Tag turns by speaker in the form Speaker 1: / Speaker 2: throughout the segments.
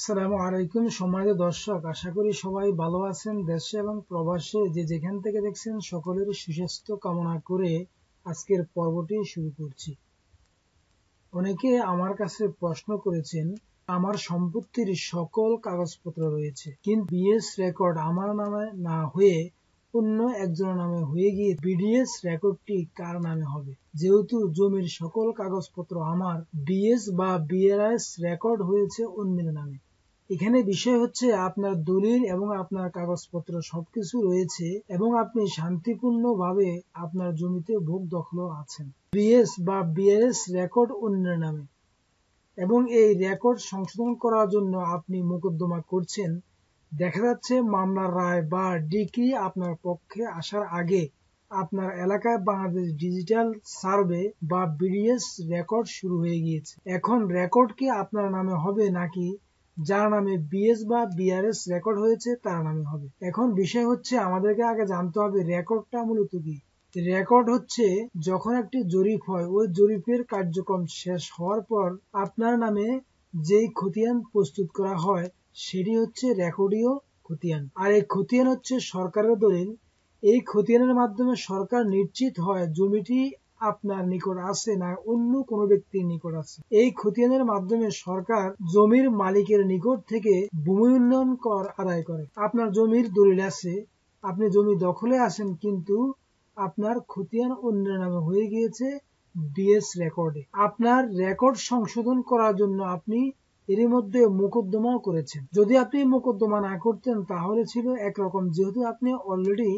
Speaker 1: আসসালামু আলাইকুম সম্মানিত দর্শক, আশা করি সবাই ভালো আছেন। দেশে এবং প্রবাসে যে যেখান থেকে দেখছেন সকলের সুস্বাস্থ্য কামনা করে আজকের পর্বটি শুরু করছি। অনেকে আমার কাছে প্রশ্ন করেছেন, আমার সম্পত্তির সকল কাগজপত্র রয়েছে, কিন্তু বিএস রেকর্ড আমার নামে না হয়ে অন্য একজনের নামে হয়ে গিয়ে বিডিএস রেকর্ডটি কার নামে হবে? যেহেতু জমির সকল কাগজপত্র আমার, বিএস বা বিআরএস রেকর্ড হয়েছে অন্যের নামে। এখানে বিষয় হচ্ছে আপনার দলিল এবং আপনার কাগজপত্র সবকিছু রয়েছে এবং আপনি শান্তিপূর্ণভাবে আপনার জমিতে ভোগ দখলও আছেন। বিএস বা বিআরএস রেকর্ড অন্যের নামে এবং এই রেকর্ড সংশোধন করার জন্য আপনি মোকদ্দমা করছেন। দেখা যাচ্ছে মামলার রায় বা ডিক্রি আপনার পক্ষে আসার আগে আপনার এলাকায় বাংলাদেশ ডিজিটাল সার্ভে বা বিডিএস রেকর্ড শুরু হয়ে গিয়েছে। এখন রেকর্ড কি আপনার নামে হবে নাকি যার নামে বিএস বা বিআরএস রেকর্ড হয়েছে তার নামে হবে? এখন বিষয় হচ্ছে আমাদেরকে আগে জানতে হবে রেকর্ডটা মূলত কি। রেকর্ড হচ্ছে যখন একটি জরিপ হয়, ওই জরিপের কার্যক্রম শেষ হওয়ার পর আপনার নামে যেই খতিয়ান প্রস্তুত করা হয় সেটি হচ্ছে রেকর্ডীয় খতিয়ান। আর এই খতিয়ান হচ্ছে সরকারের দলিল। এই খতিয়ানের মাধ্যমে সরকার নিশ্চিত হয় জমিটি আপনার নিকট আছে না অন্য কোনো ব্যক্তির নিকট আছে। এই খতিয়ানের মাধ্যমে সরকার জমির মালিকের নিকট থেকে ভূমি উন্নয়ন কর আদায় করে। আপনার জমির দলিল আছে, আপনি জমি দখলে আছেন, কিন্তু আপনার খতিয়ান অন্যের নামে হয়ে গিয়েছে বিএস রেকর্ডে। আপনার রেকর্ড সংশোধন করার জন্য আপনি এরই মধ্যে মোকদ্দমাও করেছেন। যদি আপনি মোকদ্দমা না করতেন তাহলে ছিল একরকম, যেহেতু আপনি অলরেডি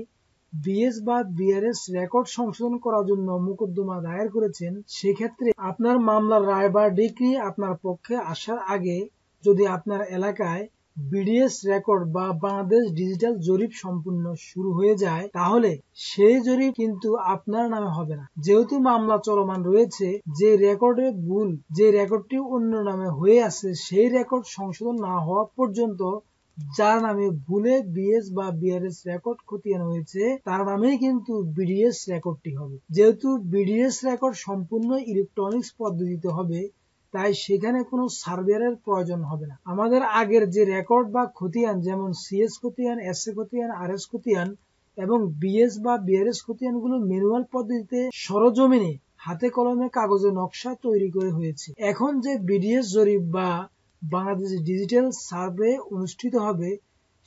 Speaker 1: বিএস বা বিআরএস রেকর্ড সংশোধন করার জন্য মোকদ্দমা দায়ের করেছেন, সেক্ষেত্রে আপনার মামলার রায় বা ডিক্রি আপনার পক্ষে আসার আগে যদি আপনার এলাকায় বিডিএস রেকর্ড বা বাংলাদেশ ডিজিটাল জরিপ সম্পূর্ণ শুরু হয়ে যায়, তাহলে সেই জরিপ কিন্তু আপনার নামে হবে না। যেহেতু মামলা চলমান রয়েছে, যে রেকর্ডে ভুল, যে রেকর্ডটি অন্য নামে হয়ে আছে, সেই রেকর্ড সংশোধন না হওয়া পর্যন্ত যার নামে ভুলে বিএস বা বিআরএস রেকর্ড খতিয়ান হয়েছে তার নামেই কিন্তু বিডিএস রেকর্ডটি হবে। যেহেতু বিডিএস রেকর্ড সম্পূর্ণ ইলেকট্রনিক্স পদ্ধতিতে হবে, তাই সেখানে কোনো সার্ভেয়ারের প্রয়োজন হবে না। আমাদের আগের যে রেকর্ড বা খতিয়ান, যেমন সিএস খতিয়ান, এসএ খতিয়ান, আরএস খতিয়ান এবং বিএস বা বিআরএস খতিয়ানগুলো ম্যানুয়াল পদ্ধতিতে সরজমিনে হাতে কলমে কাগজে নকশা তৈরি করে হয়েছে। এখন যে বিডিএস জরিপ বা বাংলাদেশ ডিজিটাল সার্ভে অনুষ্ঠিত হবে,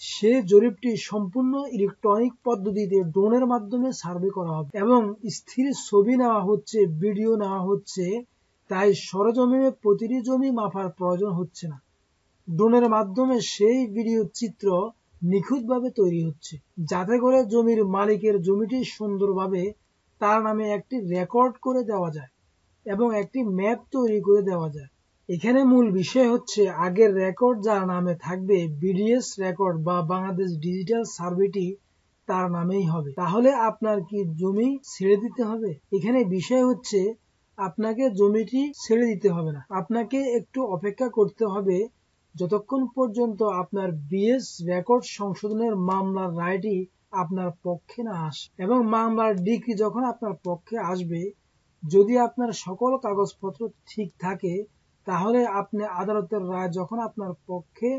Speaker 1: সে জরিপটি সম্পূর্ণ ইলেকট্রনিক পদ্ধতিতে ড্রোনের মাধ্যমে সার্ভে করা হবে এবং স্থির ছবি নেওয়া হচ্ছে, ভিডিও নেওয়া হচ্ছে। তাই সরজমিনে প্রতিটি জমি মাপার প্রয়োজন হচ্ছে না। ড্রোনের মাধ্যমে সেই ভিডিও চিত্র নিখুঁতভাবে তৈরি হচ্ছে, যাতে করে জমির মালিকের জমিটি সুন্দরভাবে তার নামে একটি রেকর্ড করে দেওয়া যায় এবং একটি ম্যাপ তৈরি করে দেওয়া যায়। এখানে মূল বিষয় হচ্ছে আগের রেকর্ড যার নামে থাকবে, বিডিএস রেকর্ড বা বাংলাদেশ ডিজিটাল সার্ভেটি তার নামেই হবে। তাহলে আপনার কি জমি ছেড়ে দিতে হবে? এখানে বিষয় হচ্ছে আপনাকে জমিটি ছেড়ে দিতে হবে না, আপনাকে একটু অপেক্ষা করতে হবে যতক্ষণ পর্যন্ত আপনার বিএস রেকর্ড সংশোধনের মামলার রায়টি আপনার পক্ষে না আসে। এবং মামলার ডিক্রি যখন আপনার পক্ষে আসবে, যদি আপনার সকল কাগজপত্র ঠিক থাকে, তাহলে আপনি আদালতের রায় যখন আপনার পক্ষে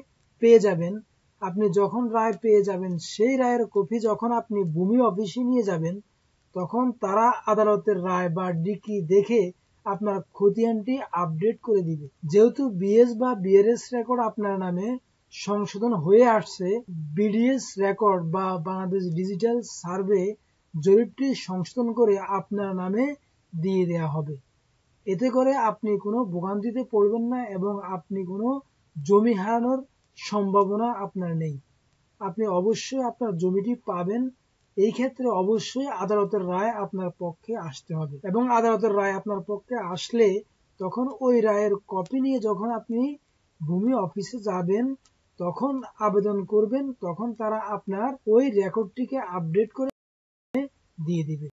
Speaker 1: পেয়ে যাবেন, আপনি যখন রায় পেয়ে যাবেন, সেই রায়ের কপি যখন আপনি ভূমি অফিসে নিয়ে যাবেন, তখন তারা আদালতের রায় বা ডিক্রি দেখে আপনার খতিয়ানটি আপডেট করে দিবে। যেহেতু বিএস বা বিআরএস রেকর্ড আপনার নামে সংশোধন হয়ে আসছে, বিডিএস রেকর্ড বা বাংলাদেশ ডিজিটাল সার্ভে জরিপটি সংশোধন করে আপনার নামে দিয়ে দেওয়া হবে। এতে করে আপনি কোনো ভোগান্তিতে পড়বেন না এবং আপনি কোনো জমি হারানোর সম্ভাবনা আপনার নেই। আপনি অবশ্যই আপনার জমিটি পাবেন। এই ক্ষেত্রে অবশ্যই আদালতের রায় আপনার পক্ষে আসতে হবে এবং আদালতের রায় আপনার পক্ষে আসলে তখন ওই রায়ের কপি নিয়ে যখন আপনি ভূমি অফিসে যাবেন, তখন আবেদন করবেন, তখন তারা আপনার ওই রেকর্ডটিকে আপডেট করে দিয়ে দিবে।